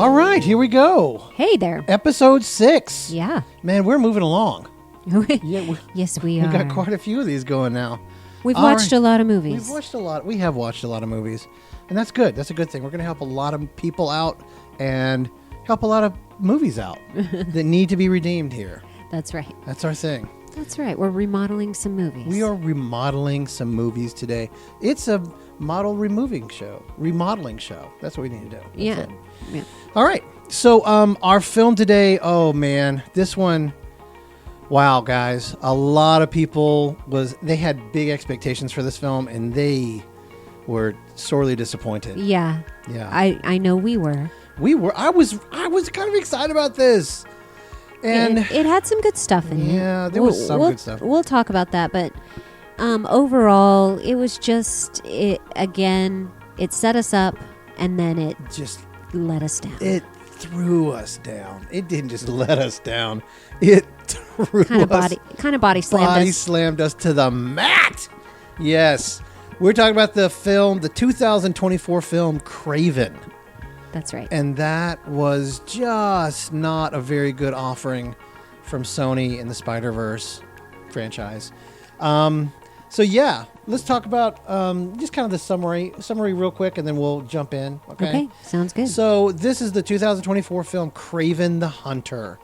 All right, here we go. Hey there. Episode 6. Yeah. Man, we're moving along. Yeah, Yes, we are. we got quite a few of these going now. We've All watched right. a lot of movies. We have watched a lot of movies. And that's good. That's a good thing. We're going to help a lot of people out and help a lot of movies out that need to be redeemed here. That's right. That's our thing. That's right. We're remodeling some movies. We are remodeling some movies today. It's a remodeling show. That's what we need to do. That's Yeah. it. Yeah. All right. So our film today, oh man, this one, wow, guys. A lot of people they had big expectations for this film and they were sorely disappointed. Yeah. Yeah. I know we were. I was kind of excited about this. And it had some good stuff in it. yeah, there was some good stuff. We'll talk about that, but overall, it was just again. It set us up, and then it just let us down. It threw us down. It didn't just let us down. It threw kind of us. body slammed us. Slammed us to the mat. Yes, we're talking about the 2024 film Kraven. That's right. And that was just not a very good offering from Sony in the Spider-Verse franchise. So yeah, let's talk about just kind of the summary real quick, and then we'll jump in. Okay, sounds good. So this is the 2024 film Kraven the Hunter.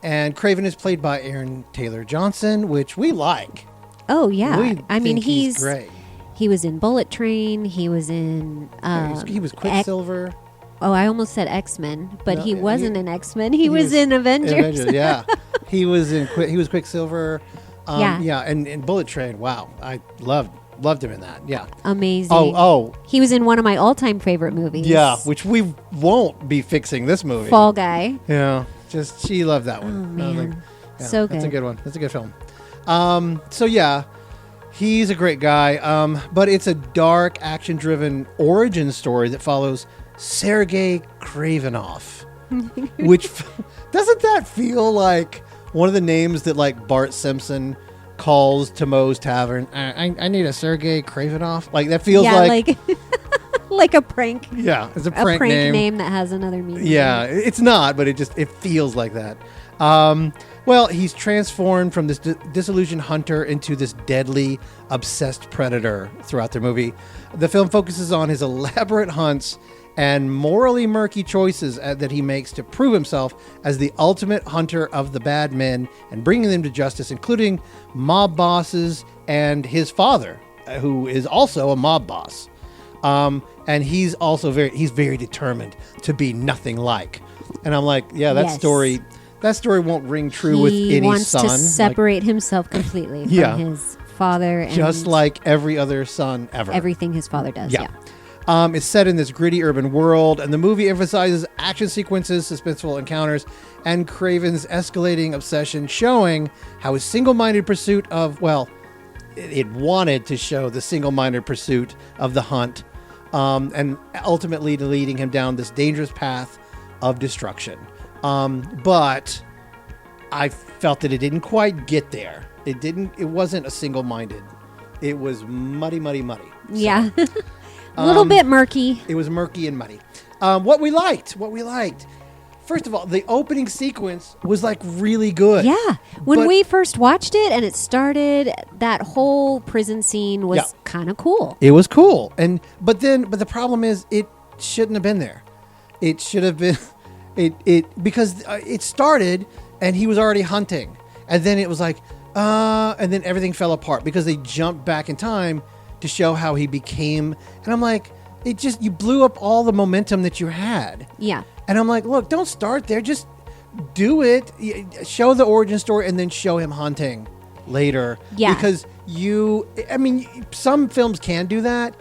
And Kraven is played by Aaron Taylor Johnson, which we like. Oh, yeah. I mean, he's great. He was in Bullet Train. He was in... he was Quicksilver. I almost said X-Men, but No, he wasn't in X-Men. He was in Avengers. Avengers, yeah. He was Quicksilver. Yeah. And Bullet Train. Wow, I loved him in that. Yeah, amazing. Oh, he was in one of my all-time favorite movies. yeah, which we won't be fixing this movie. Fall Guy. Yeah, she loved that one. Oh man, I was like, yeah, so good. That's a good one. That's a good film. So yeah, he's a great guy. But it's a dark, action-driven origin story that follows Sergei Kravinoff, which doesn't that feel like one of the names that like Bart Simpson calls to Moe's Tavern? I need a Sergei Kravinoff. Like that feels like like a prank. Yeah, it's a prank name that has another meaning. Yeah, it's not, but it feels like that. Well, he's transformed from this disillusioned hunter into this deadly, obsessed predator throughout the movie. The film focuses on his elaborate hunts and morally murky choices that he makes to prove himself as the ultimate hunter of the bad men and bringing them to justice, including mob bosses and his father, who is also a mob boss. And he's also very determined to be nothing like. And I'm like, yeah, that story won't ring true with any son. He wants to separate himself completely from his father. And just like every other son ever. Everything his father does, yeah. It's set in this gritty urban world, and the movie emphasizes action sequences, suspenseful encounters, and Kraven's escalating obsession, showing how his single-minded pursuit of, it wanted to show the single-minded pursuit of the hunt, and ultimately leading him down this dangerous path of destruction. But I felt that it didn't quite get there. It wasn't a single-minded. It was muddy. So. Yeah. A little bit murky. It was murky and muddy. What we liked. First of all, the opening sequence was like really good. Yeah. When we first watched it and it started, that whole prison scene was kind of cool. It was cool. But the problem is it shouldn't have been there. It should have been because it started and he was already hunting. And then it was like and then everything fell apart because they jumped back in time to show how he became, and I'm like, you blew up all the momentum that you had. Yeah. And I'm like, look, don't start there. Just do it. Show the origin story and then show him hunting later. Yeah. Because some films can do that.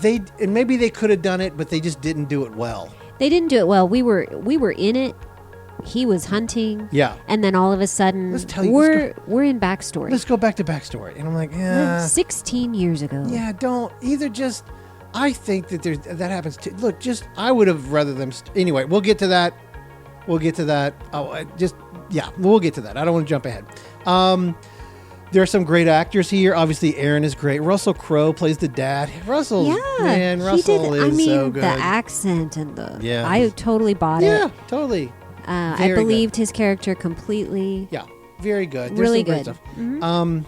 And maybe they could have done it, but they just didn't do it well. They didn't do it well. We were in it. He was hunting. Yeah. And then all of a sudden, we're in backstory. Let's go back to backstory. And I'm like, yeah. 16 years ago. Yeah, don't. Either just, I think that that happens too. Look, I would have rather them. Anyway, we'll get to that. We'll get to that. We'll get to that. I don't want to jump ahead. There are some great actors here. Obviously, Aaron is great. Russell Crowe plays the dad. Russell is so good. The accent and the... Yeah. I totally bought it. Yeah, totally. I believed his character completely. Yeah, very good. There's Really some great good. stuff. Mm-hmm.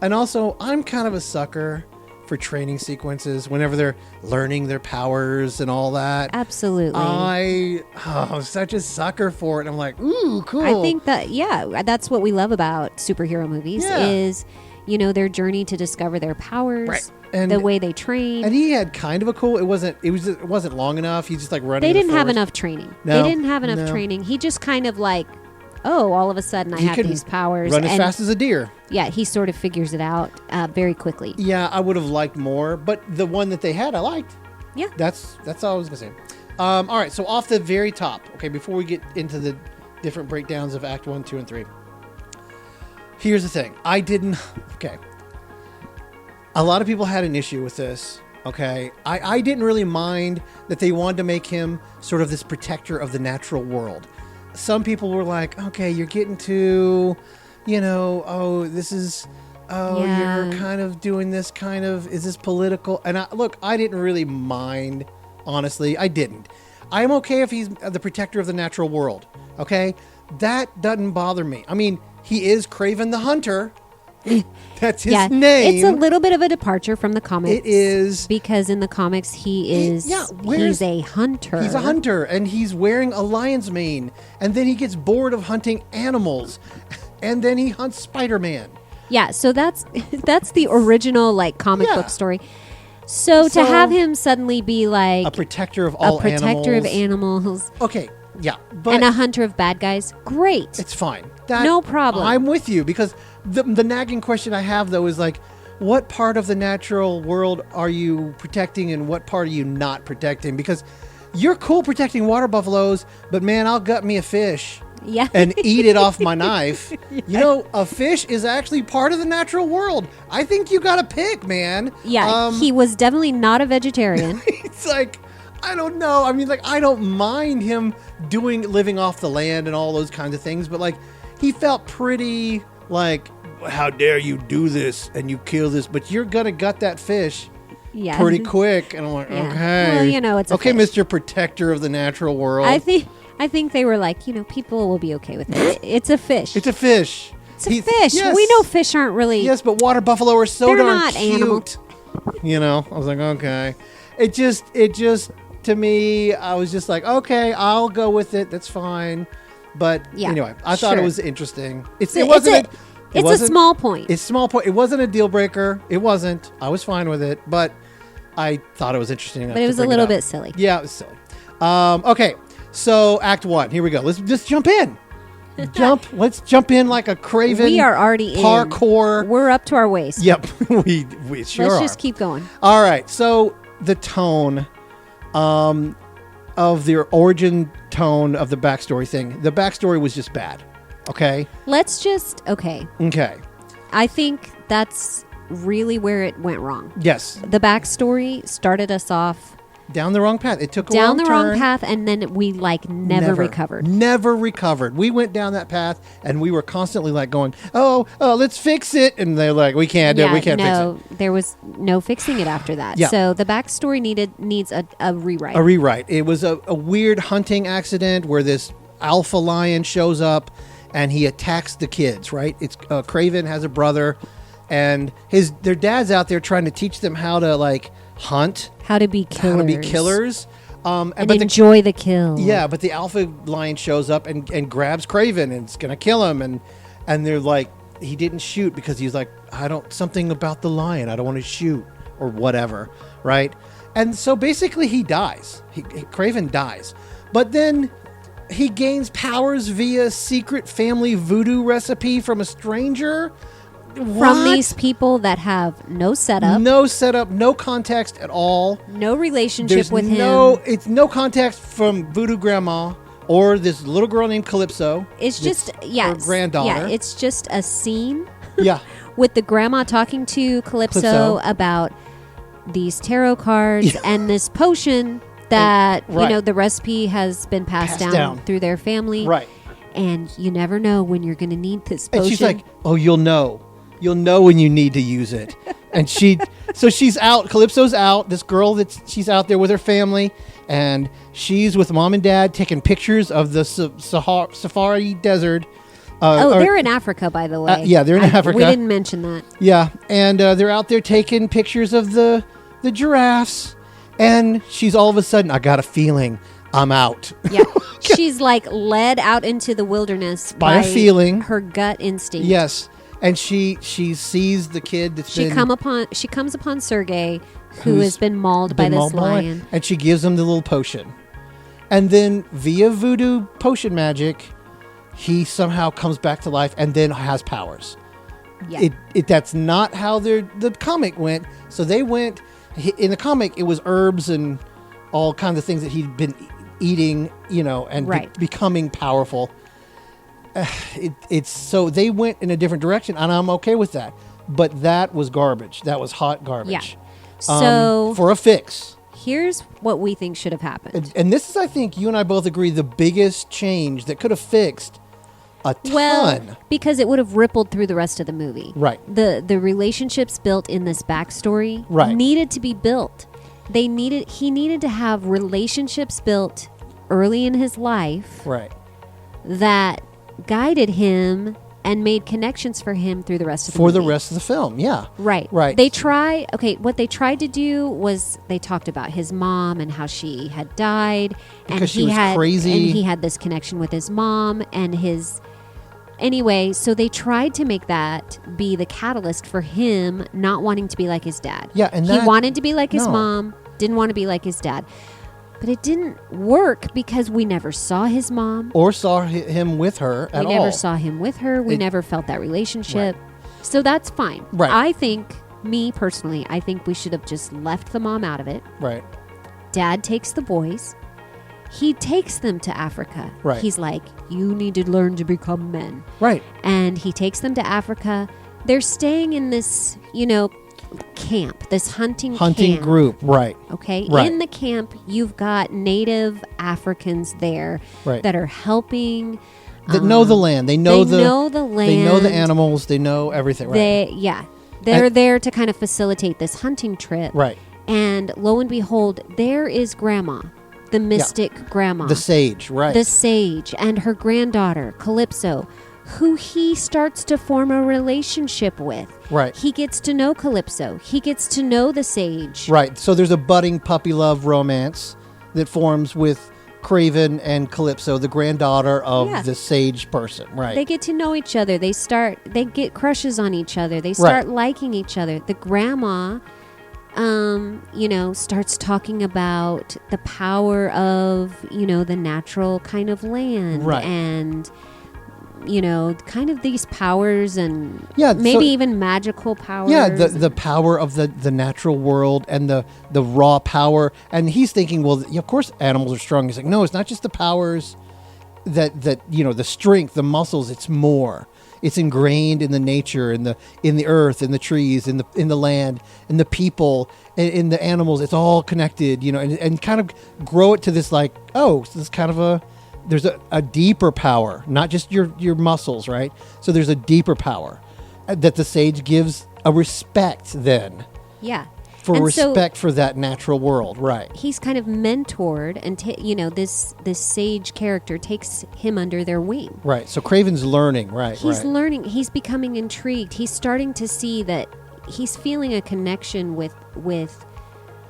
And also, I'm kind of a sucker for training sequences whenever they're learning their powers and all that. Absolutely. I'm such a sucker for it. I'm like, ooh, cool. I think that, that's what we love about superhero movies is, their journey to discover their powers, right. And the way they train. And he had kind of a cool, it wasn't long enough. He's just like running. They didn't have forest. enough training. No, they didn't have enough training. He just kind of like, all of a sudden I have these powers. Run as fast as a deer. Yeah, he sort of figures it out very quickly. Yeah, I would have liked more, but the one that they had, I liked. Yeah. That's all I was going to say. All right, so off the very top, okay, before we get into the different breakdowns of Act 1, 2, and 3, here's the thing. Okay. A lot of people had an issue with this, okay? I didn't really mind that they wanted to make him sort of this protector of the natural world. Some people were like, okay, you're getting to, you're kind of doing this kind of, is this political? And I didn't really mind, honestly. I didn't. I'm okay if he's the protector of the natural world, okay? That doesn't bother me. I mean, he is Kraven the Hunter. That's his name. It's a little bit of a departure from the comics. It is. Because in the comics, he's a hunter. He's a hunter, and he's wearing a lion's mane. And then he gets bored of hunting animals. And then he hunts Spider-Man. Yeah, so that's the original comic book story. So to have him suddenly be like... a protector of all animals. A protector of animals. Okay, yeah. But and a hunter of bad guys. Great. It's fine. No problem. I'm with you, because the nagging question I have, though, is like, what part of the natural world are you protecting and what part are you not protecting? Because you're cool protecting water buffaloes, but man, I'll gut me a fish and eat it off my knife. Yeah. A fish is actually part of the natural world. I think you got to pick, man. Yeah, he was definitely not a vegetarian. It's like, I don't know. I mean, I don't mind him living off the land and all those kinds of things, but he felt pretty like, how dare you do this and you kill this, but you're gonna gut that fish pretty quick. And I'm like, okay, well, it's okay, fish. Mr. Protector of the natural world. I think they were like, people will be okay with it. It's a fish. It's a fish. It's a fish. Yes. We know fish aren't really. Yes, but water buffalo are so They're darn not cute. animals. I was like, okay. It just to me, I was just like, okay, I'll go with it. That's fine. But anyway, I thought it was interesting. It's a small point. It's a small point. It wasn't a deal breaker. It wasn't. I was fine with it, but I thought it was interesting enough. But it was a little bit silly. Yeah, it was silly. Okay, so Act 1. Here we go. Let's just jump in. Let's jump in like a Kraven. We are already parkour. We're up to our waist. Yep, we sure are. Let's just keep going. All right. So the tone, of the origin tone of the backstory thing. The backstory was just bad. Okay. Okay. Okay. I think that's really where it went wrong. Yes. The backstory started us off down the wrong path. It took down a the wrong wrong path, and then we never recovered. Never recovered. We went down that path, and we were constantly going, oh, let's fix it, and they're like, we can't do it. We can't fix it. There was no fixing it after that. Yeah. So the backstory needs a rewrite. A rewrite. It was a weird hunting accident where this alpha lion shows up, and he attacks the kids. Right? It's Kraven has a brother, and their dad's out there trying to teach them how to hunt. How to be killers. And enjoy the kill. Yeah, but the alpha lion shows up and grabs Kraven and it's going to kill him. And they're like, he didn't shoot because he's like, something about the lion. I don't want to shoot or whatever. Right? And so basically he dies. Kraven dies. But then he gains powers via secret family voodoo recipe from a stranger. From these people that have no setup, no context at all, no relationship with him. It's no context from Voodoo Grandma or this little girl named Calypso. It's just her granddaughter. Yeah, it's just a scene. Yeah, with the grandma talking to Calypso about these tarot cards and this potion that the recipe has been passed down through their family. Right, and you never know when you're going to need this potion. And she's like, "Oh, you'll know." You'll know when you need to use it. And she's out. Calypso's out. This girl she's out there with her family, and she's with mom and dad taking pictures of the Safari Desert. They're in Africa, by the way. Yeah, they're in Africa. We didn't mention that. Yeah, and they're out there taking pictures of the giraffes, and she's all of a sudden, I got a feeling I'm out. Yeah, she's like led out into the wilderness by a feeling, her gut instinct. Yes. And she sees the kid she comes upon Sergei, who has been mauled by this lion. And she gives him the little potion. And then via voodoo potion magic, he somehow comes back to life and then has powers. Yeah. That's not how the comic went. So they went, in the comic, it was herbs and all kinds of things that he'd been eating, and becoming powerful. So they went in a different direction, and I'm okay with that. But that was garbage. That was hot garbage. Yeah. So for a fix, here's what we think should have happened. And this is, I think, you and I both agree, the biggest change that could have fixed a ton. Well, because it would have rippled through the rest of the movie. Right. The relationships built in this backstory needed to be built. He needed to have relationships built early in his life. Right. That guided him and made connections for him through the rest of the movie. For the rest of the film, yeah. Right. Right. What they tried to do was they talked about his mom and how she had died. Because and she was crazy. And he had this connection with his mom and his... Anyway, so they tried to make that be the catalyst for him not wanting to be like his dad. Yeah, and he wanted to be like his mom, didn't want to be like his dad. But it didn't work because we never saw his mom. Or saw him with her at all. We never saw him with her. We never felt that relationship. Right. So that's fine. Right. I think we should have just left the mom out of it. Right. Dad takes the boys. He takes them to Africa. Right. He's like, you need to learn to become men. Right. And he takes them to Africa. They're staying in this, camp, this hunting camp. Group, right. Okay. Right. In the camp, you've got native Africans there right. that are helping. That know the land. They know the land. They know the animals. They know everything. Right. They're there to kind of facilitate this hunting trip. Right. And lo and behold, there is Grandma. The mystic grandma. The sage, right. The sage and her granddaughter, Calypso, who he starts to form a relationship with. Right. He gets to know Calypso. He gets to know the sage. Right. So there's a budding puppy love romance that forms with Kraven and Calypso, the granddaughter of the sage person. Right. They get to know each other. They get crushes on each other. They start liking each other. The grandma... starts talking about the power of, the natural kind of land and, kind of these powers and maybe even magical powers. Yeah, the power of the natural world and the raw power. And he's thinking, well, of course animals are strong. He's like, no, it's not just the powers that the strength, the muscles, it's more. It's ingrained in the nature, in the earth, in the trees, in the land, in the people, in the animals. It's all connected, and kind of grow it to this this kind of there's a deeper power, not just your muscles, right? So there's a deeper power that the sage gives a respect then. Yeah. For respect for that natural world, right? He's kind of mentored, and this sage character takes him under their wing. Right. So Kraven's learning, right? He's learning. He's becoming intrigued. He's starting to see that he's feeling a connection with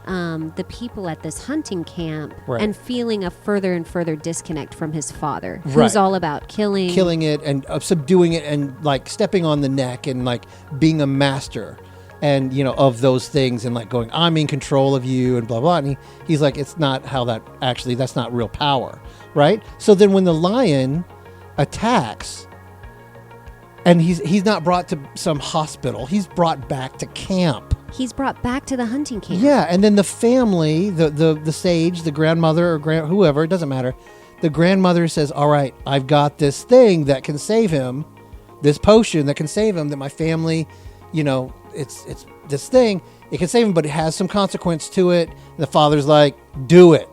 the people at this hunting camp, and feeling a further and further disconnect from his father, who's all about killing it and subduing it and stepping on the neck and being a master. And, of those things and going, I'm in control of you and blah, blah. And he's like, it's not how that's not real power. Right. So then when the lion attacks and he's not brought to some hospital, he's brought back to camp. He's brought back to the hunting camp. Yeah. And then the family, the sage, the grandmother or whoever, it doesn't matter. The grandmother says, all right, I've got this thing that can save him, this potion that can save him, that my family, it's this thing. It can save him, but it has some consequence to it. And the father's like, do it.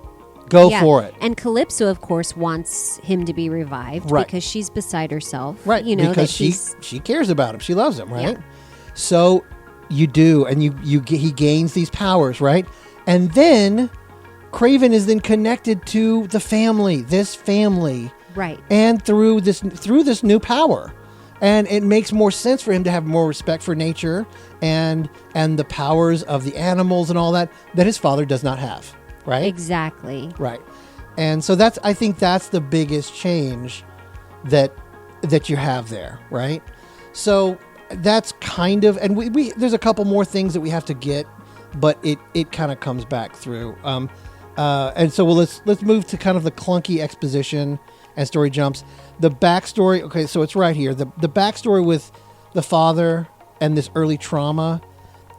Go for it. And Calypso, of course, wants him to be revived because she's beside herself. Right. Because she cares about him. She loves him, right? So you do, and he gains these powers, right? And then Kraven is then connected to the family, this family, right? And through this new power, and it makes more sense for him to have more respect for nature and the powers of the animals and all that his father does not have, right? Exactly. Right. And so I think that's the biggest change that you have there, right? So that's kind of, and we there's a couple more things that we have to get, but it kind of comes back through. And so let's move to kind of the clunky exposition and story jumps. The backstory, okay, so it's right here. The backstory with the father and this early trauma,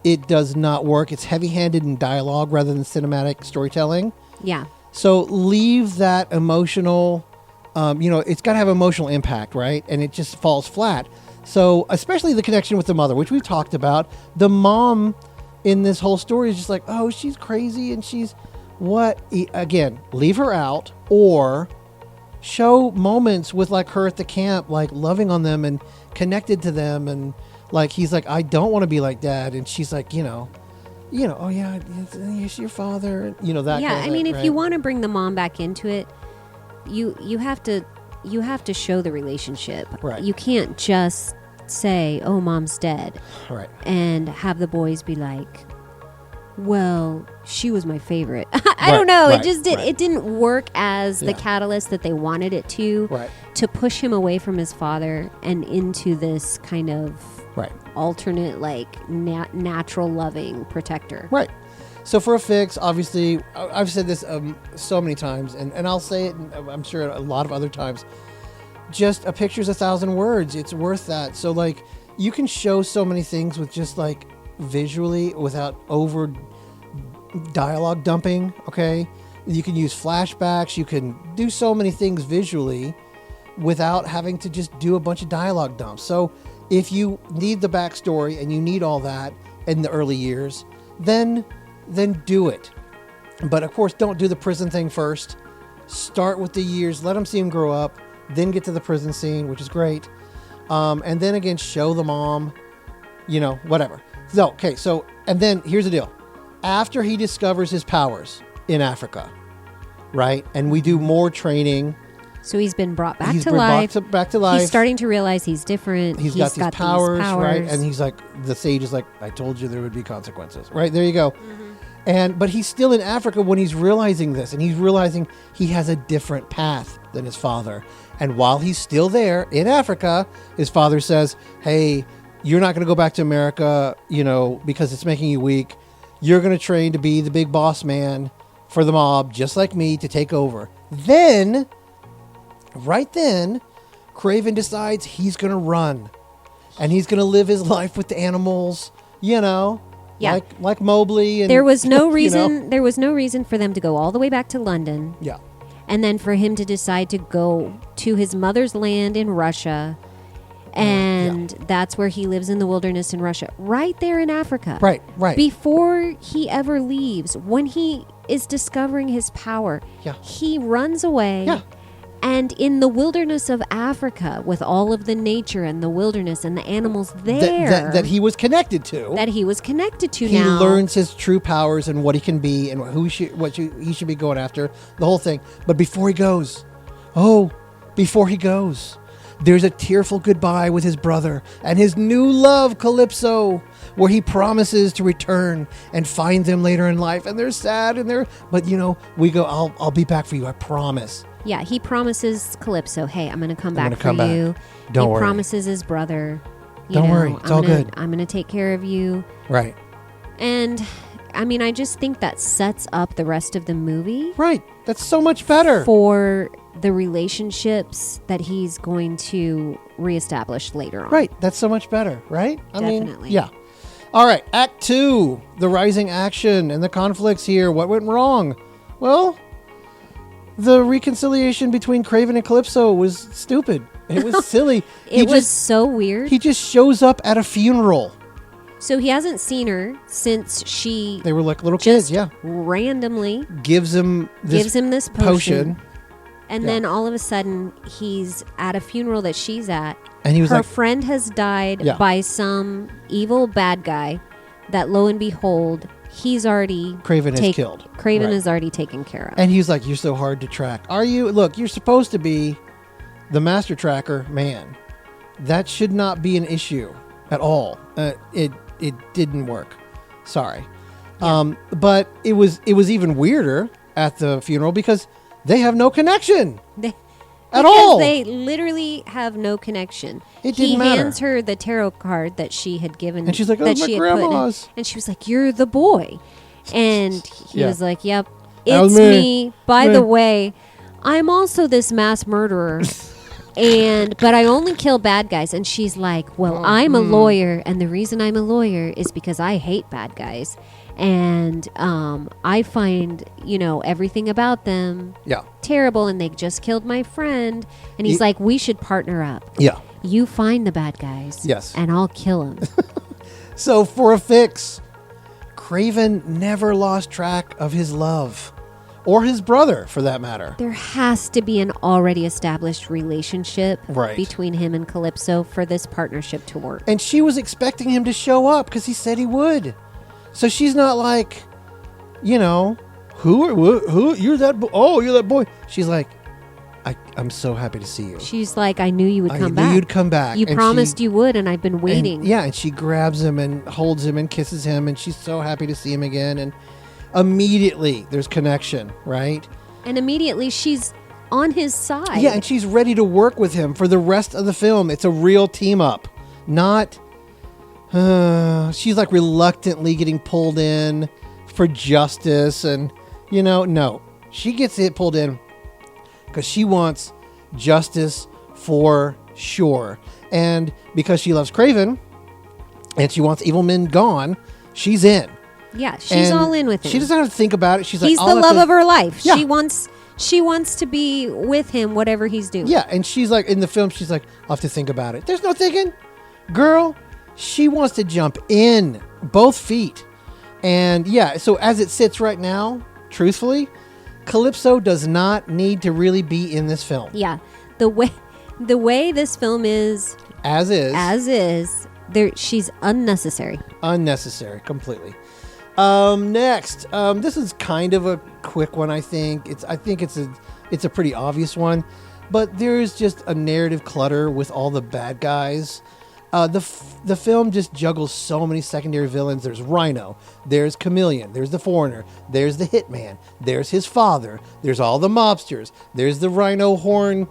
it does not work. It's heavy-handed in dialogue rather than cinematic storytelling. Yeah. So leave that emotional, it's got to have emotional impact, right? And it just falls flat. So especially the connection with the mother, which we've talked about. The mom in this whole story is just like, oh, she's crazy and she's what? Again, leave her out or show moments with like her at the camp, like loving on them and connected to them. And like, he's like, I don't want to be like Dad. And she's like, oh yeah, it's your father. That. Yeah. Kind of I mean, thing, if you want to bring the mom back into it, you have to show the relationship. Right. You can't just say, oh, mom's dead. Right. And have the boys be like, well, she was my favorite. I don't know. Right, it just it didn't work as the catalyst that they wanted it to push him away from his father and into this kind of alternate, like natural loving protector. Right. So for a fix, obviously, I've said this so many times, and I'll say it, I'm sure a lot of other times, just a picture's 1,000 words. It's worth that. So like, you can show so many things with just like visually without over dialogue dumping. Okay, you can use flashbacks, you can do so many things visually without having to just do a bunch of dialogue dumps. So if you need the backstory and you need all that in the early years, then do it. But of course, don't do the prison thing first. Start with the years, let them see him grow up, then get to the prison scene, which is great, and then again show the mom, whatever. So, okay, so, and then here's the deal. After he discovers his powers in Africa, right? And we do more training. So he's been brought back to life. Back to life. He's starting to realize he's different. He's got these powers, right? And he's like, the sage is like, I told you there would be consequences, right? There you go. Mm-hmm. But he's still in Africa when he's realizing this, and he's realizing he has a different path than his father. And while he's still there in Africa, his father says, hey, you're not going to go back to America, because it's making you weak. You're going to train to be the big boss man for the mob, just like me, to take over. Then, right then, Kraven decides he's going to run. And he's going to live his life with the animals, like Mowgli. And, there was no reason. There was no reason for them to go all the way back to London. Yeah. And then for him to decide to go to his mother's land in Russia. And that's where he lives in the wilderness in Russia, right there in Africa. Right. Before he ever leaves, when he is discovering his power, he runs away. Yeah. And in the wilderness of Africa, with all of the nature and the wilderness and the animals there. That he was connected to. He learns his true powers and what he can be and he should be going after, the whole thing. But before he goes, there's a tearful goodbye with his brother and his new love, Calypso, where he promises to return and find them later in life. And they're sad but we go, I'll be back for you. I promise. Yeah. He promises Calypso, hey, I'm going to come back for you. Don't worry. He promises his brother, don't worry. It's all good. I'm going to take care of you. Right. And I mean, I just think that sets up the rest of the movie. Right. That's so much better. For the relationships that he's going to reestablish later on. Right. That's so much better, right? Definitely. Yeah. All right. Act 2, the rising action and the conflicts here. What went wrong? Well, the reconciliation between Kraven and Calypso was stupid. It was silly. It was so weird. He just shows up at a funeral. So he hasn't seen her since they were like little kids, randomly gives him this potion. And then all of a sudden he's at a funeral that she's at And he was her like, friend has died Yeah. by some evil bad guy that, lo and behold, he's already Kraven is killed. Kraven Right. is already taken care of. And he was like, you're so hard to track. Are you? Look, you're supposed to be the master tracker man. That should not be an issue at all. It didn't work. Sorry. Yeah. But it was even weirder at the funeral because they have no connection at all. They literally have no connection. It didn't he matter. hands her the tarot card that she had given. And she's like, oh, that my she had grandma's. and she was like, you're the boy. And he Yeah. was like, yep, That was it's me. me. By Me. the way, I'm also this mass murderer. But I only kill bad guys. And she's like, well, I'm a lawyer, and the reason I'm a lawyer is because I hate bad guys. And I find, everything about them Yeah. terrible, and they just killed my friend. And he's like, we should partner up. Yeah. You find the bad guys. Yes. And I'll kill them. So for a fix, Kraven never lost track of his love. Or his brother, for that matter. There has to be an already established relationship Right. between him and Calypso for this partnership to work. And she was expecting him to show up because he said he would. So she's not like, who you're that boy. Oh, you're that boy. She's like, I'm so happy to see you. She's like, I knew you would come back. I knew you'd come back. You And promised you would, and I've been waiting. And she grabs him and holds him and kisses him, and she's so happy to see him again. And immediately there's connection, right? And immediately she's on his side. Yeah, and she's ready to work with him for the rest of the film. It's a real team up. Not, she's like reluctantly getting pulled in for justice. And, no. She gets it pulled in because she wants justice for sure. And because she loves Kraven and she wants evil men gone, she's in. Yeah, she's And all in with him. She doesn't have to think about it. She's He's like, the love of her life. Yeah. She wants to be with him, whatever he's doing. Yeah, and she's like, in the film, she's like, I'll have to think about it. There's no thinking. Girl, she wants to jump in both feet. And yeah, so as it sits right now, truthfully, Calypso does not need to really be in this film. Yeah. The way this film is, As is. she's unnecessary. Unnecessary, completely. Next, this is kind of a quick one. I think it's a pretty obvious one, but there's just a narrative clutter with all the bad guys. The film just juggles so many secondary villains. There's Rhino, there's Chameleon, there's the Foreigner, there's the Hitman, there's his father, there's all the mobsters, there's the Rhino horn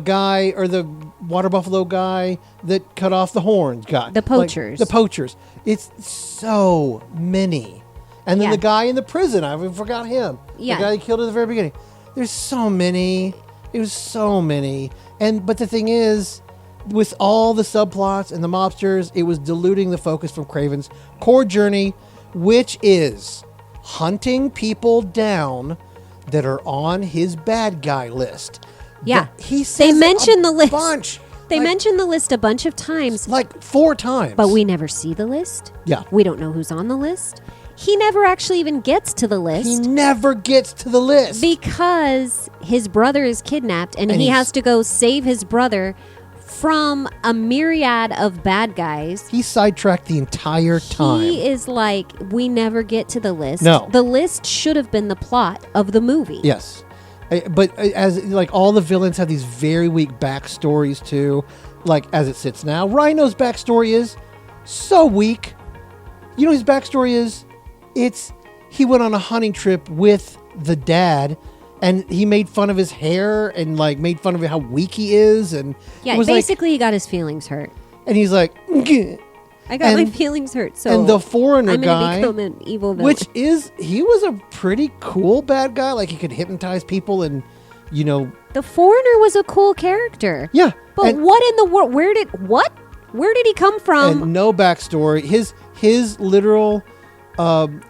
guy, or the water buffalo guy that cut off the horns guy. The poachers. The poachers. It's so many. And then Yeah. the guy in the prison, I forgot him. Yeah. The guy he killed at the very beginning. There's so many. It was so many. But the thing is, with all the subplots and the mobsters, it was diluting the focus from Kraven's core journey, which is hunting people down that are on his bad guy list. Yeah. He says They mention the list. bunch. They mention the list a bunch of times, Like 4 times. but we never see the list. Yeah. We don't know who's on the list. He never actually even gets to the list. He never gets to the list. Because his brother is kidnapped, and he he's- has to go save his brother from a myriad of bad guys. He sidetracked the entire time. He is like, we never get to the list. No. The list should have been the plot of the movie. Yes. But as like all the villains have these very weak backstories too. Like as it sits now, Rhino's backstory is so weak. You know his backstory is? He went on a hunting trip with the dad, and he made fun of his hair and like made fun of how weak he is, and Yeah, it was basically he got his feelings hurt. and he's like, "Gah." I got my And- feelings hurt, so and the Foreigner I'm guy, going to become an evil villain. which is he was a pretty cool bad guy. Like he could hypnotize people, and the Foreigner was a cool character. yeah. But and, what in the world? Where did he come from? and no backstory. His literal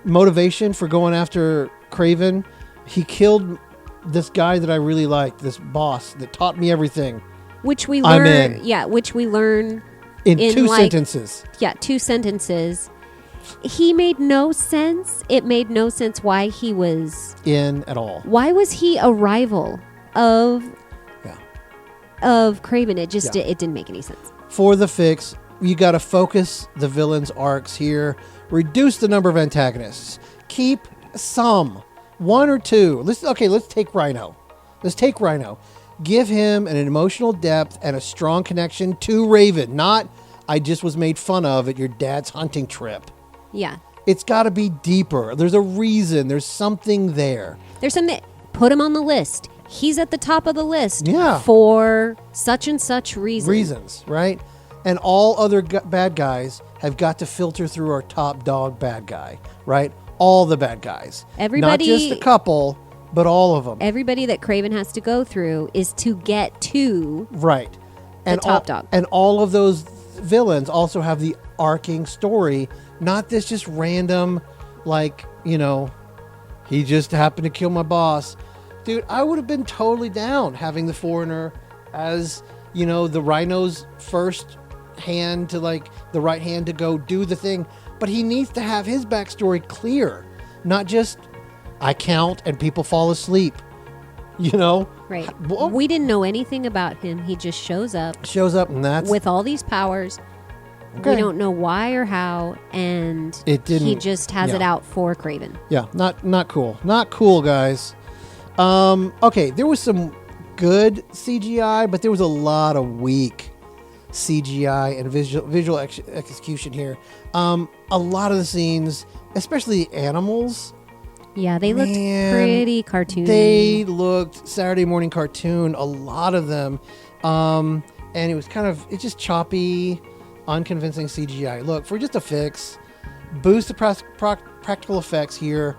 motivation for going after Kraven, he killed this guy that I really liked, this boss that taught me everything Which we I'm learn. in. Yeah, which we learn. in In, 2 like- sentences. Yeah, 2 sentences. He made no sense. It made no sense why he was. In at all. Why was he a rival of Yeah. of Kraven? It just Yeah. it didn't make any sense. for the fix, you got to focus the villain's arcs here. Reduce the number of antagonists. Keep some. 1 or 2. Let's take Rhino. Give him an emotional depth and a strong connection to Raven. Not, I just was made fun of at your dad's hunting trip. Yeah. It's got to be deeper. There's a reason. There's something there. There's something. Put him on the list. He's at the top of the list. Yeah. For such and such reason. Reasons, right? And all other bad guys have got to filter through our top dog bad guy, right? All the bad guys. Everybody. Not just a couple, but all of them. Everybody that Kraven has to go through is to get to right. And the top dog. And all of those villains also have the arcing story, not this just random, like, he just happened to kill my boss. Dude, I would have been totally down having the Foreigner as, the Rhino's first hand to, the right hand to go do the thing. But he needs to have his backstory clear, not just, I count and people fall asleep, Right. Well, we didn't know anything about him. He just shows up and that's... with all these powers. Okay. We don't know why or how, and he just has it out for Kraven. Yeah, not cool. Not cool, guys. Okay, there was some good CGI, but there was a lot of weak CGI and visual execution here. A lot of the scenes, especially the animals... Yeah, they looked pretty cartoony. They looked Saturday morning cartoon, a lot of them. And it was it's just choppy, unconvincing CGI. Look, for just a fix, boost the practical effects here.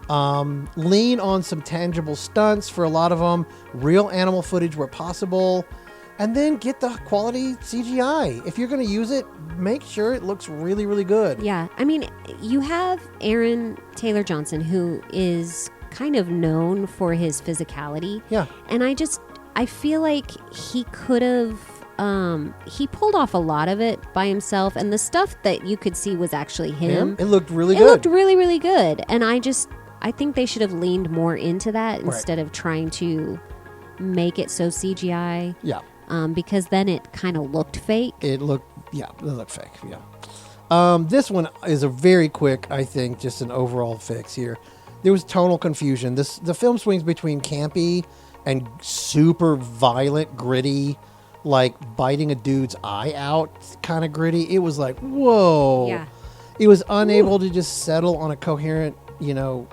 Lean on some tangible stunts for a lot of them. Real animal footage where possible. And then get the quality CGI. If you're going to use it, make sure it looks really, really good. Yeah. I mean, you have Aaron Taylor Johnson, who is kind of known for his physicality. Yeah. And I feel like he could have, he pulled off a lot of it by himself. And the stuff that you could see was actually him. It looked really good. It looked really, really good. And I think they should have leaned more into that instead of trying to make it so CGI. Yeah. Because then it kind of looked fake. It looked fake, yeah. This one is a very quick, I think, just an overall fix here. There was tonal confusion. The film swings between campy and super violent, gritty, like biting a dude's eye out kind of gritty. It was like, whoa. Yeah. It was unable to just settle on a coherent,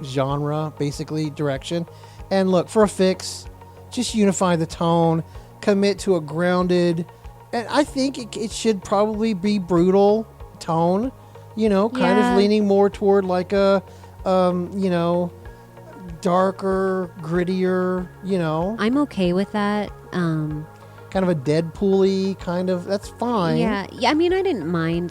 genre, basically, direction. And look, for a fix, just unify the tone. Commit to a grounded, and I think it should probably be brutal tone, kind of leaning more toward like a, darker, grittier, I'm okay with that. Kind of a Deadpool-y kind of, that's fine. Yeah. I mean, I didn't mind,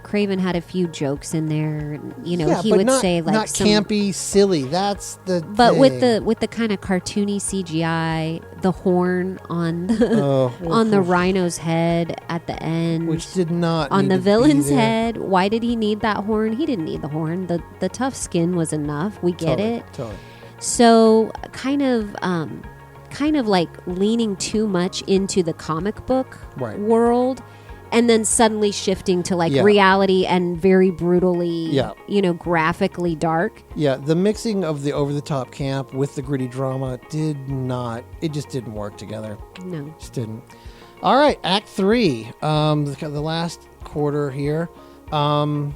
Kraven had a few jokes in there. He but would say not some campy, silly. That's the but thing. with the kind of cartoony CGI, the horn on the on the rhino's head at the end, which did not on need the to villain's be there. head. Why did he need that horn? He didn't need the horn. The tough skin was enough. We get it. Totally. So kind of like leaning too much into the comic book world. And then suddenly shifting to reality and very brutally, graphically dark. Yeah, the mixing of the over-the-top camp with the gritty drama just didn't work together. No. Just didn't. All right, Act 3, the last quarter here. Last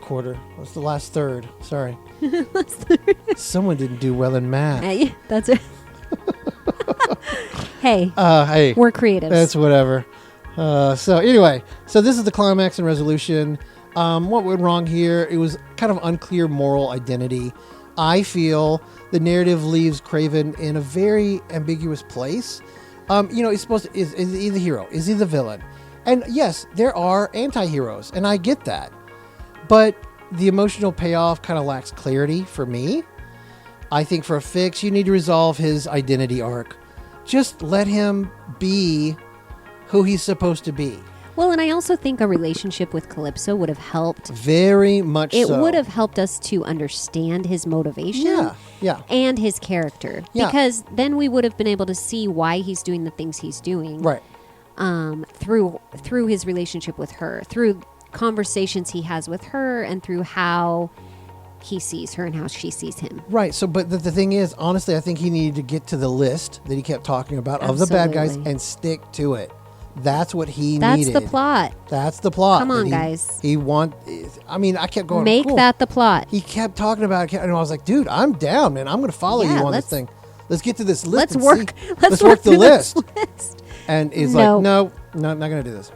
quarter. What's the last third? Sorry. Last third. Someone didn't do well in math. Hey, that's it. Hey. Hey. We're creatives. That's whatever. So this is the climax and resolution. What went wrong here? It was kind of unclear moral identity. I feel the narrative leaves Kraven in a very ambiguous place. He's supposed to, is he the hero? Is he the villain? And yes, there are anti-heroes, and I get that. But the emotional payoff kind of lacks clarity for me. I think for a fix, you need to resolve his identity arc. Just let him be who he's supposed to be. Well, and I also think a relationship with Calypso would have helped. Very much so. It would have helped us to understand his motivation and his character. Yeah. Because then we would have been able to see why he's doing the things he's doing. Right. through his relationship with her, through conversations he has with her, and through how he sees her and how she sees him. Right. So, but the thing is, honestly, I think he needed to get to the list that he kept talking about of the bad guys and stick to it. That's what he needed. That's the plot. That's the plot. Come on, guys. I kept going. Make that the plot. He kept talking about it, and I was like, dude, I'm down, man. I'm going to follow you on this thing. Let's get to this list. Let's work the list. And he's like, no, not going to do this.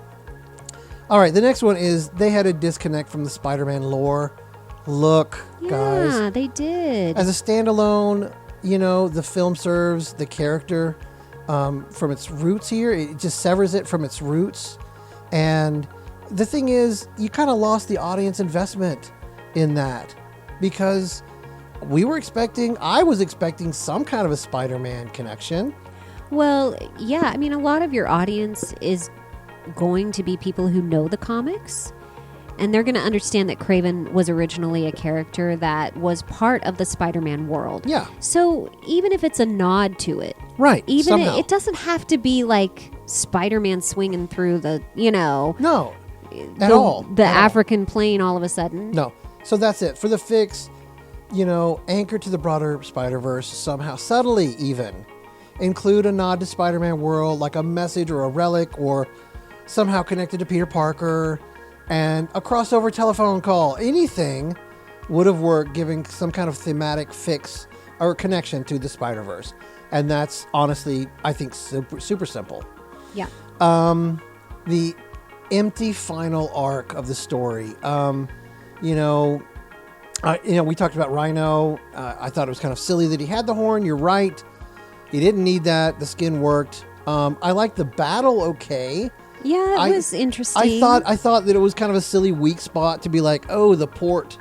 All right. The next one is they had a disconnect from the Spider-Man lore. Look, guys. Yeah, they did. As a standalone, the film serves the character from its roots here. It just severs it from its roots. And the thing is, you kind of lost the audience investment in that because I was expecting some kind of a Spider-Man connection. Well, yeah. I mean, a lot of your audience is going to be people who know the comics. And they're going to understand that Kraven was originally a character that was part of the Spider-Man world. Yeah. So even if it's a nod to it. Right. It doesn't have to be like Spider-Man swinging through the, No. At all. The African plain all of a sudden. No. So that's it. For the fix, anchor to the broader Spider-Verse somehow, subtly even. Include a nod to Spider-Man world, like a message or a relic or somehow connected to Peter Parker. And a crossover telephone call, anything would have worked, giving some kind of thematic fix or connection to the Spider-Verse. And that's honestly, I think, super, super simple. Yeah. The empty final arc of the story. We talked about Rhino. I thought it was kind of silly that he had the horn. You're right. He didn't need that. The skin worked. I liked the battle. Okay. Yeah, it was interesting. I thought that it was kind of a silly weak spot to be like, oh, the port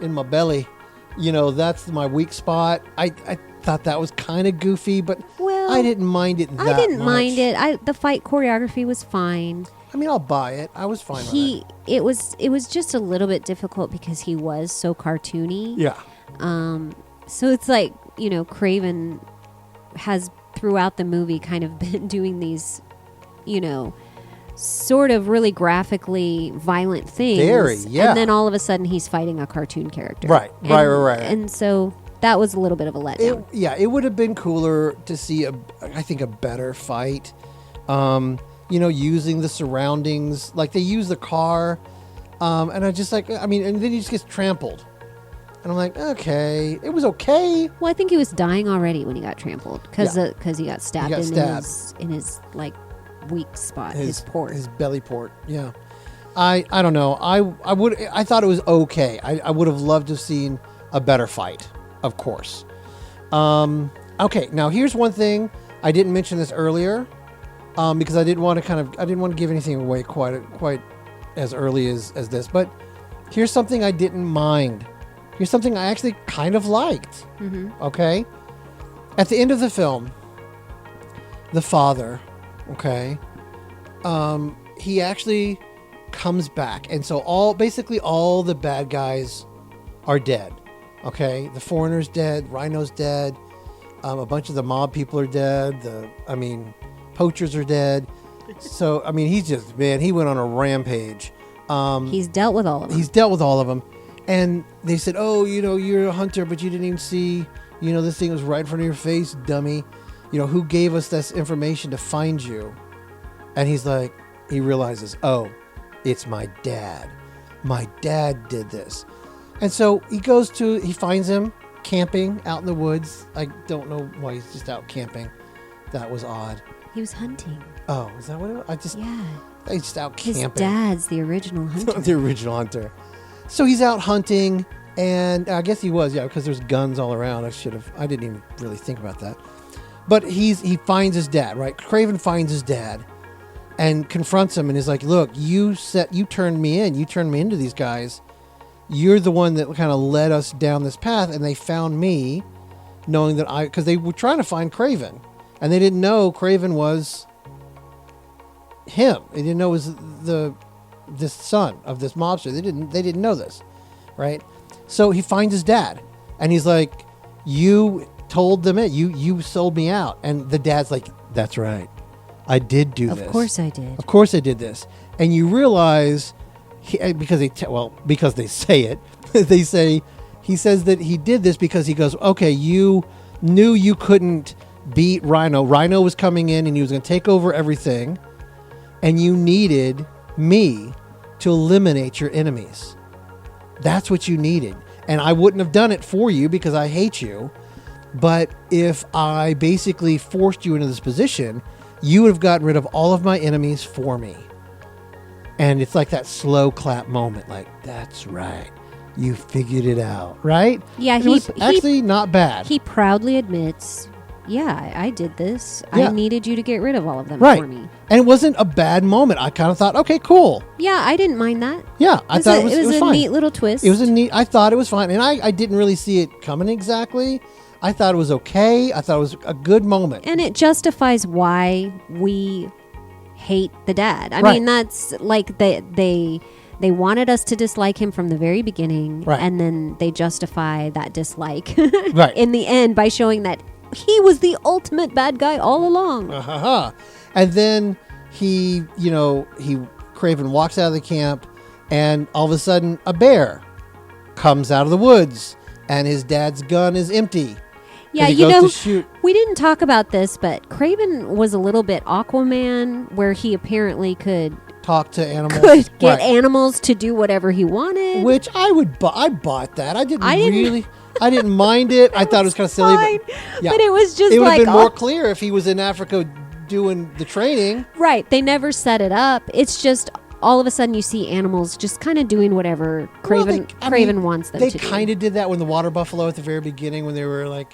in my belly, that's my weak spot. I thought that was kind of goofy, but I didn't mind it that much. I didn't mind it. The fight choreography was fine. I mean, I'll buy it. I was fine with it. It was just a little bit difficult because he was so cartoony. Yeah. So it's like, Kraven has throughout the movie kind of been doing these, sort of really graphically violent things. And then all of a sudden he's fighting a cartoon character. Right. And so that was a little bit of a letdown. It would have been cooler to see a better fight. Using the surroundings, like they use the car. And and then he just gets trampled. And I'm like, okay, it was okay. Well, I think he was dying already when he got trampled because he got stabbed in his like weak spot, his port, his belly port. Yeah, I don't know. I thought it was okay. I would have loved to have seen a better fight, of course. Okay, now here's one thing I didn't mention this earlier, because I didn't want to give anything away quite as early as this. But here's something I didn't mind. Here's something I actually kind of liked. Mm-hmm. Okay, at the end of the film, the father. Okay. He actually comes back. And so basically all the bad guys are dead. Okay. The foreigner's dead. Rhino's dead. A bunch of the mob people are dead. Poachers are dead. So, he went on a rampage. He's dealt with all of them. And they said, oh, you're a hunter, but you didn't even see, this thing was right in front of your face, dummy. Who gave us this information to find you? And he's like, he realizes, oh, it's my dad. My dad did this. And so he finds him camping out in the woods. I don't know why he's just out camping. That was odd. He was hunting. Oh, is that what it was? He's just out camping. His dad's the original hunter. The original hunter. So he's out hunting, and I guess he was, because there's guns all around. I didn't even really think about that. But he finds his dad, right? Kraven finds his dad and confronts him and is like, look, you turned me in. You turned me into these guys. You're the one that kind of led us down this path, and they found me knowing that because they were trying to find Kraven, and they didn't know Kraven was him. They didn't know it was this son of this mobster. They didn't know this, right? So he finds his dad, and he's like, you told them you sold me out. And the dad's like, that's right. I did do this. Of course I did. Of course I did this. And you realize, because they say it, he says that he did this because he goes, okay, you knew you couldn't beat Rhino. Rhino was coming in and he was going to take over everything. And you needed me to eliminate your enemies. That's what you needed. And I wouldn't have done it for you because I hate you. But if I basically forced you into this position, you would have gotten rid of all of my enemies for me. And it's like that slow clap moment. Like, that's right. You figured it out, right? Yeah, it was actually not bad. He proudly admits, yeah, I did this. Yeah. I needed you to get rid of all of them right. for me. And it wasn't a bad moment. I kind of thought, okay, cool. Yeah, I didn't mind that. Yeah, I thought it was a fine. neat little twist. It was I thought it was fine. And I didn't really see it coming exactly. I thought it was okay. I thought it was a good moment. And it justifies why we hate the dad. I Right. mean, that's like they wanted us to dislike him from the very beginning. Right. And then they justify that dislike Right. in the end by showing that he was the ultimate bad guy all along. And then Kraven walks out of the camp, and all of a sudden a bear comes out of the woods, and his dad's gun is empty. Yeah, he goes to shoot. We didn't talk about this, but Kraven was a little bit Aquaman, where he apparently could talk to animals, could get animals to do whatever he wanted. Which I bought that. I didn't mind it. I thought it was kind of silly, but it was just it would have been more clear if he was in Africa doing the training. Right. They never set it up. It's just all of a sudden you see animals just kind of doing whatever Kraven wants them to do. They kind of did that when the water buffalo at the very beginning, when they were like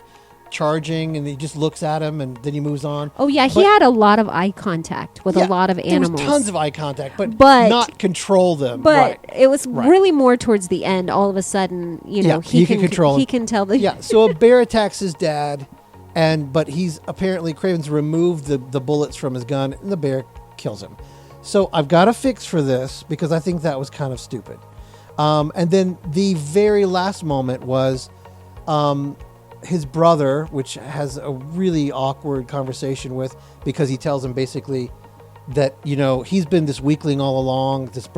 charging, and he just looks at him and then he moves on. Oh yeah, he had a lot of eye contact with a lot of animals. There was tons of eye contact, but not control them. But it was really more towards the end. All of a sudden, he can control him. He can tell the So a bear attacks his dad, but he's apparently Kraven's removed the bullets from his gun, and the bear kills him. So I've got a fix for this because I think that was kind of stupid. And then the very last moment was his brother, which has a really awkward conversation with, because he tells him basically that, he's been this weakling all along, this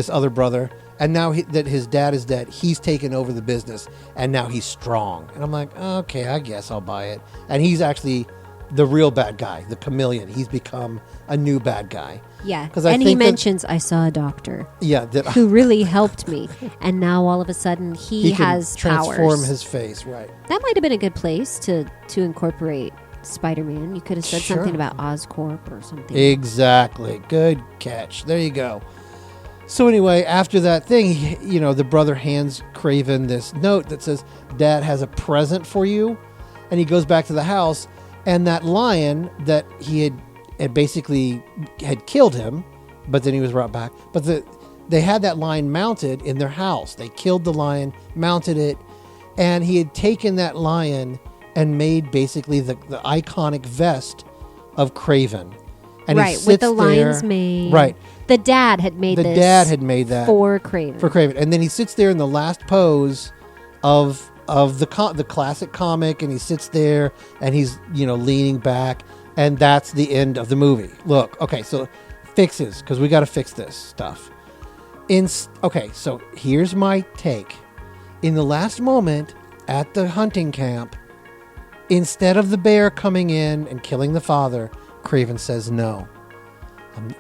other brother, and now that his dad is dead, he's taken over the business, and now he's strong. And I'm like, okay, I guess I'll buy it. And he's actually the real bad guy, the chameleon. He's become a new bad guy. Yeah, and he mentions, I saw a doctor who really helped me, and now all of a sudden he has can transform powers. His face, right. That might have been a good place to incorporate Spider-Man. You could have said something about Oscorp or something. Exactly. Good catch. There you go. So anyway, after that thing, the brother hands Kraven this note that says, Dad has a present for you, and he goes back to the house, and that lion that he had basically had killed him, but then he was brought back. But they had that lion mounted in their house. They killed the lion, mounted it, and he had taken that lion and made basically the iconic vest of Kraven. And right, with the lion's mane. Right. The dad had made The dad had made that for Kraven. For Kraven. And then he sits there in the last pose of the classic comic, and he sits there and he's, leaning back. And that's the end of the movie. Look, okay, so fixes, because we got to fix this stuff. Okay, so here's my take. In the last moment at the hunting camp, instead of the bear coming in and killing the father, Kraven says, no,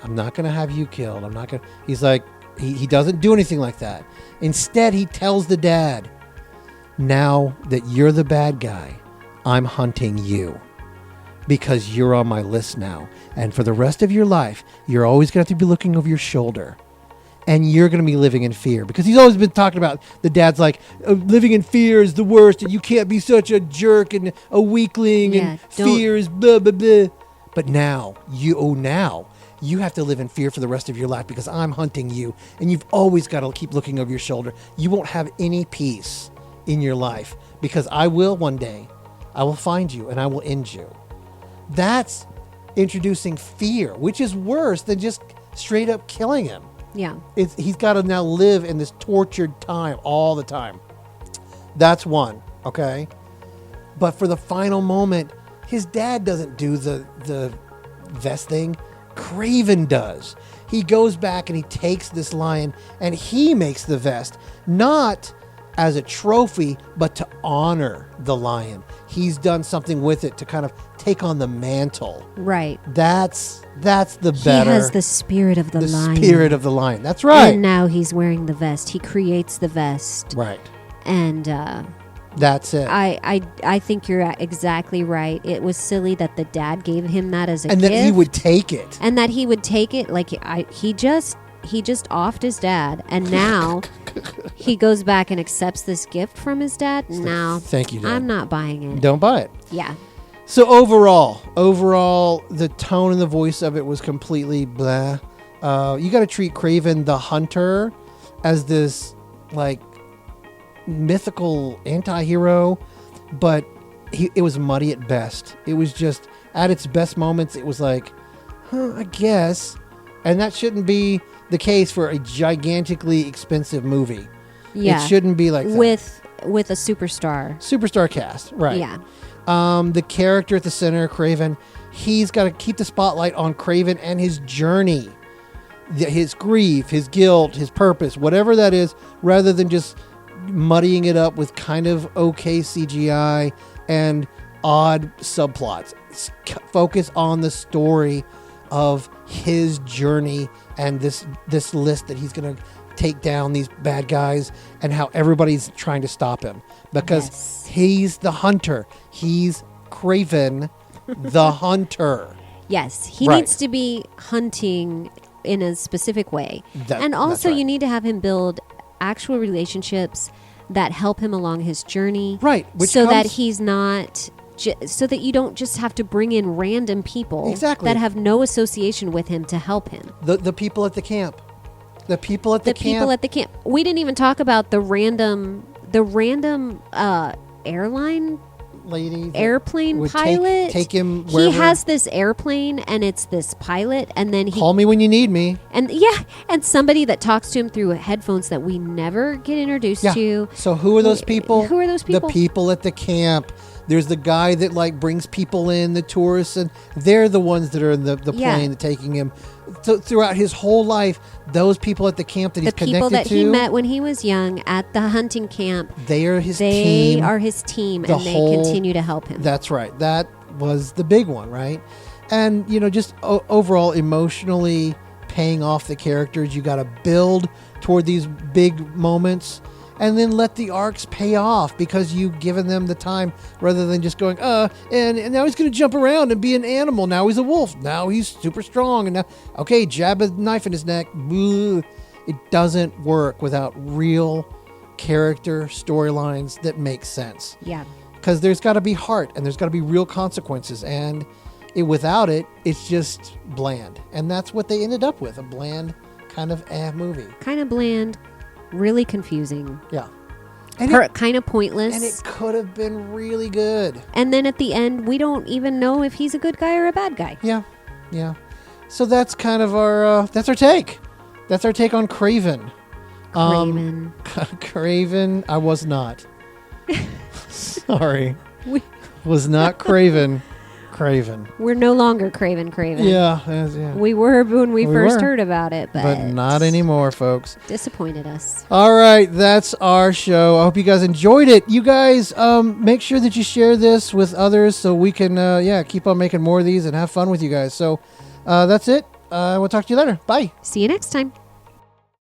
I'm not going to have you killed. I'm not going to. He's like, he doesn't do anything like that. Instead, he tells the dad, now that you're the bad guy, I'm hunting you. Because you're on my list now. And for the rest of your life, you're always going to have to be looking over your shoulder. And you're going to be living in fear. Because he's always been talking about, the dad's like, living in fear is the worst. And you can't be such a jerk and a weakling. And fear is blah, blah, blah. But now you have to live in fear for the rest of your life, because I'm hunting you. And you've always got to keep looking over your shoulder. You won't have any peace in your life. Because I will one day. I will find you and I will end you. That's introducing fear, which is worse than just straight up killing him. Yeah. He's got to now live in this tortured time all the time. That's one, okay? But for the final moment, his dad doesn't do the vest thing. Kraven does. He goes back and he takes this lion and he makes the vest, not as a trophy, but to honor the lion. He's done something with it to kind of take on the mantle. Right. That's the better. He has the spirit of the lion. The spirit of the lion. That's right. And now he's wearing the vest. He creates the vest. Right. And that's it. I think you're exactly right. It was silly that the dad gave him that as a gift. And that he would take it. And that he would take it. Like, he just offed his dad. And now he goes back and accepts this gift from his dad. Now, thank you, Dad. I'm not buying it. Don't buy it. Yeah. So overall, the tone and the voice of it was completely blah. You got to treat Kraven the Hunter as this, like, mythical anti-hero, but it was muddy at best. It was just, at its best moments, it was like, I guess. And that shouldn't be the case for a gigantically expensive movie. Yeah. It shouldn't be like that. With a superstar cast, right. Yeah. The character at the center, Kraven, he's got to keep the spotlight on Kraven and his journey, his grief, his guilt, his purpose, whatever that is, rather than just muddying it up with kind of okay CGI and odd subplots. Focus on the story of his journey and this list that he's going to take down these bad guys and how everybody's trying to stop him, because he's the hunter. He's Kraven the Hunter. Yes, he needs to be hunting in a specific way. And also you need to have him build actual relationships that help him along his journey. Right. That he's not... so that you don't just have to bring in random people that have no association with him to help him. The people at the camp. The people at the camp. We didn't even talk about the random airline lady, airplane pilot. Take him wherever. He has this airplane, and it's this pilot, and then he call me when you need me. And and somebody that talks to him through headphones that we never get introduced to. So who are those people? Who are those people? The people at the camp. There's the guy that like brings people in, the tourists, and they're the ones that are in the plane that taking him. So throughout his whole life, those people at the camp that he's connected to, the people that he met when he was young at the hunting camp, they are his team. They are his team, and they continue to help him. That's right. That was the big one, right? And just overall emotionally paying off the characters. You got to build toward these big moments. And then let the arcs pay off because you've given them the time, rather than just going, and now he's going to jump around and be an animal. Now he's a wolf. Now he's super strong. And now, okay, jab a knife in his neck. It doesn't work without real character storylines that make sense. Yeah. Because there's got to be heart and there's got to be real consequences. And without it, it's just bland. And that's what they ended up with, a bland kind of movie. Kind of bland. Really confusing. Yeah. And kind of pointless. And it could have been really good. And then at the end, we don't even know if he's a good guy or a bad guy. Yeah. Yeah. So that's kind of that's our take. That's our take on Kraven. Kraven, I was not. Sorry. Was not Kraven. We're no longer Kraven. Yeah. We were when we first heard about it, but not anymore, folks. Disappointed us. All right, that's our show. I hope you guys enjoyed it. You guys make sure that you share this with others so we can keep on making more of these and have fun with you guys. So that's it. We'll talk to you later. Bye. See you next time.